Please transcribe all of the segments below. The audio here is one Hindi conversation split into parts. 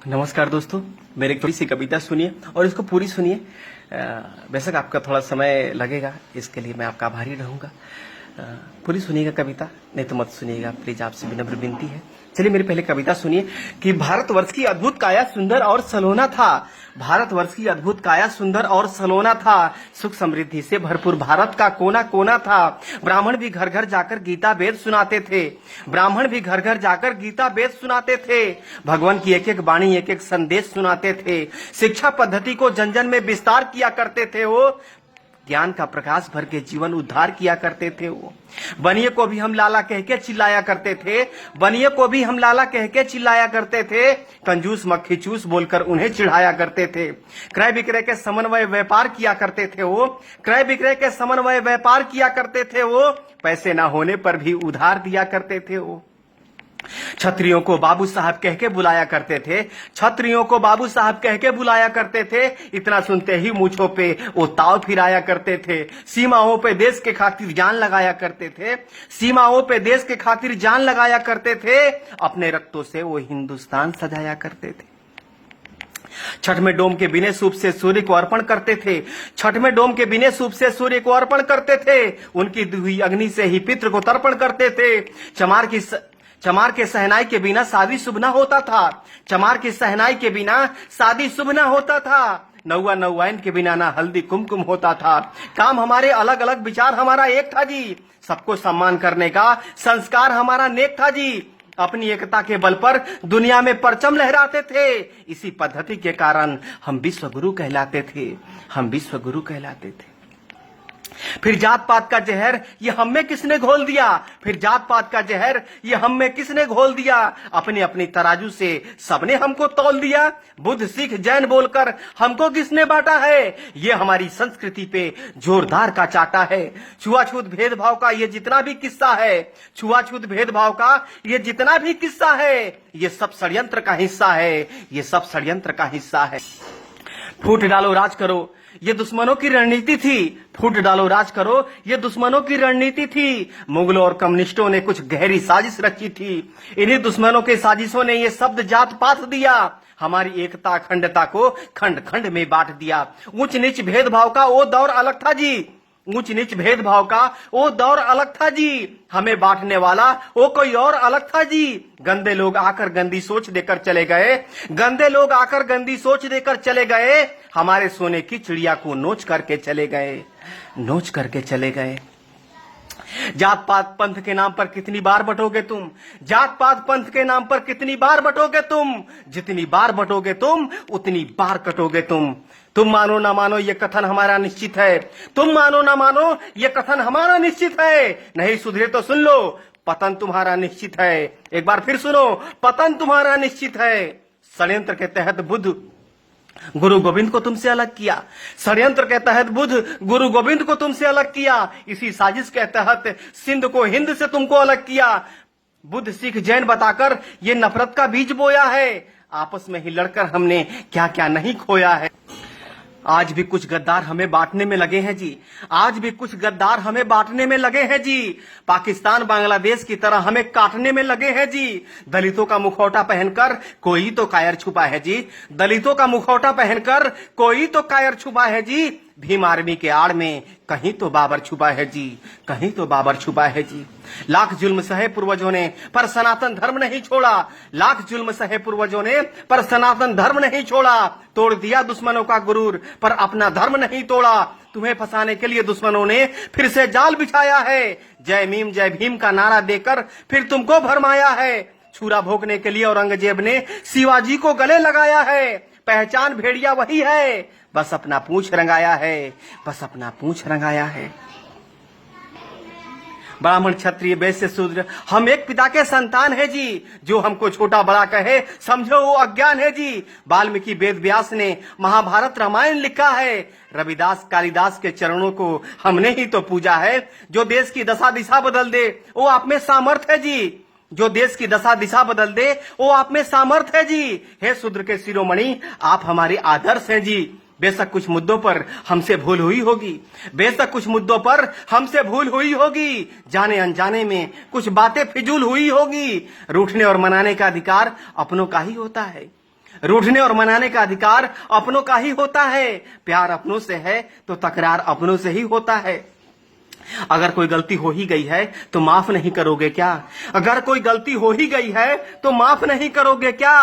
नमस्कार दोस्तों, मेरी थोड़ी सी कविता सुनिए और इसको पूरी सुनिए। बेशक आपका थोड़ा समय लगेगा, इसके लिए मैं आपका आभारी रहूंगा। पूरी सुनिएगा कविता, नहीं तो मत सुनिएगा प्लीज, आपसे विनम्र विनती है। चलिए मेरी पहले कविता सुनिए कि भारतवर्ष की अद्भुत काया सुंदर और सलोना था। भारतवर्ष की अद्भुत काया सुंदर और सलोना था। सुख समृद्धि से भरपूर भारत का कोना कोना था। ब्राह्मण भी घर घर जाकर गीता वेद सुनाते थे। ब्राह्मण भी घर घर जाकर गीता वेद सुनाते थे। भगवान की एक एक वाणी एक एक संदेश सुनाते थे। शिक्षा पद्धति को जन जन में विस्तार किया करते थे। वो ज्ञान का प्रकाश भर के जीवन उद्धार किया करते थे। वो बनिए को भी हम लाला कह के चिल्लाया करते थे। बनिए को भी हम लाला कह के चिल्लाया करते थे। कंजूस मक्खी चूस बोलकर उन्हें चिढ़ाया करते थे। क्रय विक्रय के समन्वय व्यापार किया करते थे। वो क्रय विक्रय के समन्वय व्यापार किया करते थे। वो पैसे ना होने पर भी उधार दिया करते थे। वो छत्रियों को बाबू साहब कह के बुलाया करते थे। छत्रियों को बाबू साहब कह के बुलाया करते थे। इतना सुनते ही मूंछों पे वो ताव फिराया करते थे। सीमाओं पे देश के खातिर जान लगाया करते थे। सीमाओं पे देश के खातिर जान लगाया करते थे। अपने रक्तों से वो हिंदुस्तान सजाया करते थे। छठ में डोम के बिने सूप से सूर्य को अर्पण करते थे। छठ में डोम के बिने सूप से सूर्य को अर्पण करते थे। उनकी दुही अग्नि से ही पितृ को तर्पण करते थे। चमार के सहनाई के बिना शादी शुभ न होता था। चमार की सहनाई के बिना शादी शुभ न होता था। नौवा नौवाइन के बिना ना हल्दी कुमकुम होता था। काम हमारे अलग अलग, विचार हमारा एक था जी। सबको सम्मान करने का संस्कार हमारा नेक था जी। अपनी एकता के बल पर दुनिया में परचम लहराते थे। इसी पद्धति के कारण हम विश्व गुरु कहलाते थे। हम विश्व गुरु कहलाते थे। फिर जात पात का जहर ये हम में किसने घोल दिया। फिर जात पात का जहर ये हम में किसने घोल दिया। अपनी अपनी तराजू से सबने हमको तौल दिया। बुद्ध सिख जैन बोलकर हमको किसने बांटा है। ये हमारी संस्कृति पे जोरदार का चाटा है। छुआछूत भेदभाव का ये जितना भी किस्सा है। छुआछूत भेदभाव का ये जितना भी किस्सा है। ये सब षड्यंत्र का हिस्सा है। ये सब षड्यंत्र का हिस्सा है। फूट डालो राज करो ये दुश्मनों की रणनीति थी। फूट डालो राज करो ये दुश्मनों की रणनीति थी। मुगलों और कम्युनिस्टों ने कुछ गहरी साजिश रची थी। इन्हीं दुश्मनों के साजिशों ने ये शब्द जात पात दिया। हमारी एकता अखंडता को खंड खंड में बांट दिया। ऊंच नीच भेदभाव का वो दौर अलग था जी। ऊंच नीच भेदभाव का वो दौर अलग था जी। हमें बांटने वाला वो कोई और अलग था जी। गंदे लोग आकर गंदी सोच देकर चले गए। गंदे लोग आकर गंदी सोच देकर चले गए। हमारे सोने की चिड़िया को नोच करके चले गए। नोच करके चले गए। जात पात पंथ के नाम पर कितनी बार बटोगे तुम। जात पात पंथ के नाम पर कितनी बार बटोगे तुम। जितनी बार बटोगे तुम उतनी बार कटोगे तुम। तुम मानो ना मानो ये कथन हमारा निश्चित है। तुम मानो ना मानो ये कथन हमारा निश्चित है। नहीं सुधरे तो सुन लो, पतन तुम्हारा निश्चित है। एक बार फिर सुनो, पतन तुम्हारा निश्चित है। षड्यंत्र के तहत बुद्ध गुरु गोविंद को तुमसे अलग किया। षड्यंत्र के तहत बुद्ध गुरु गोविंद को तुमसे अलग किया। इसी साजिश के तहत सिंध को हिंद से तुमको अलग किया। बुद्ध सिख जैन बताकर ये नफरत का बीज बोया है। आपस में ही लड़कर हमने क्या क्या नहीं खोया है। आज भी कुछ गद्दार हमें बांटने में लगे हैं जी। आज भी कुछ गद्दार हमें बांटने में लगे हैं जी। पाकिस्तान बांग्लादेश की तरह हमें काटने में लगे हैं जी। दलितों का मुखौटा पहनकर कोई तो कायर छुपा है जी। दलितों का मुखौटा पहनकर कोई तो कायर छुपा है जी। भीम आर्मी के आड़ में कहीं तो बाबर छुपा है जी। कहीं तो बाबर छुपा है जी। लाख जुल्म सहे पूर्वजों ने पर सनातन धर्म नहीं छोड़ा। लाख जुल्म सहे पूर्वजों ने पर सनातन धर्म नहीं छोड़ा। तोड़ दिया दुश्मनों का गुरूर पर अपना धर्म नहीं तोड़ा। तुम्हें फंसाने के लिए दुश्मनों ने फिर से जाल बिछाया है। जय भीम का नारा देकर फिर तुमको भरमाया है। छुरा भोंकने के लिए औरंगजेब ने शिवाजी को गले लगाया है। पहचान भेड़िया वही है, बस अपना पूंछ रंगाया है। बस अपना पूंछ रंगाया है। ब्राह्मण क्षत्रिय वैश्य शूद्र हम एक पिता के संतान है जी। जो हमको छोटा बड़ा कहे समझो वो अज्ञान है जी। वाल्मीकि वेद व्यास ने महाभारत रामायण लिखा है। रविदास कालिदास के चरणों को हमने ही तो पूजा है। जो देश की दशा दिशा बदल दे वो आप में सामर्थ है जी। जो देश की दशा दिशा बदल दे वो आप में सामर्थ है जी। हे शूद्र के शिरोमणि आप हमारे आदर्श हैं जी। बेशक कुछ मुद्दों पर हमसे भूल हुई होगी। बेशक कुछ मुद्दों पर हमसे भूल हुई होगी। जाने अनजाने में कुछ बातें फिजूल हुई होगी। रूठने और मनाने का अधिकार अपनों का ही होता है। रूठने और मनाने का अधिकार अपनों का ही होता है। प्यार अपनों से है तो तकरार अपनों से ही होता है। अगर कोई गलती हो ही गई है तो माफ नहीं करोगे क्या? अगर कोई गलती हो ही गई है तो माफ नहीं करोगे क्या?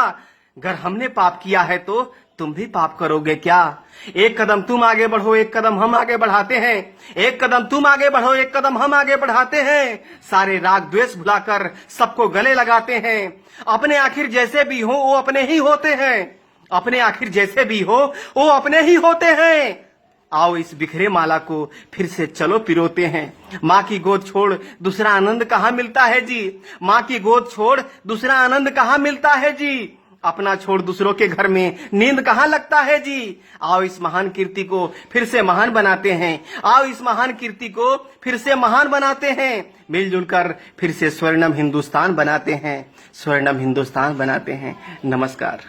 अगर हमने पाप किया है तो तुम भी पाप करोगे क्या? एक कदम तुम आगे बढ़ो, एक कदम हम आगे बढ़ाते हैं। एक कदम तुम आगे बढ़ो, एक कदम हम आगे बढ़ाते हैं। सारे राग द्वेष भुलाकर सबको गले लगाते हैं। अपने आखिर जैसे भी हो वो अपने ही होते हैं। अपने आखिर जैसे भी हो वो अपने ही होते हैं। आओ इस बिखरे माला को फिर से चलो पिरोते हैं। माँ की गोद छोड़ दूसरा आनंद कहाँ मिलता है जी? माँ की गोद छोड़ दूसरा आनंद कहाँ मिलता है जी? अपना छोड़ दूसरों के घर में नींद कहाँ लगता है जी? आओ इस महान कीर्ति को फिर से महान बनाते हैं। आओ इस महान कीर्ति को फिर से महान बनाते हैं। मिलजुल कर फिर से स्वर्णम हिंदुस्तान बनाते हैं। स्वर्णम हिंदुस्तान बनाते हैं। नमस्कार।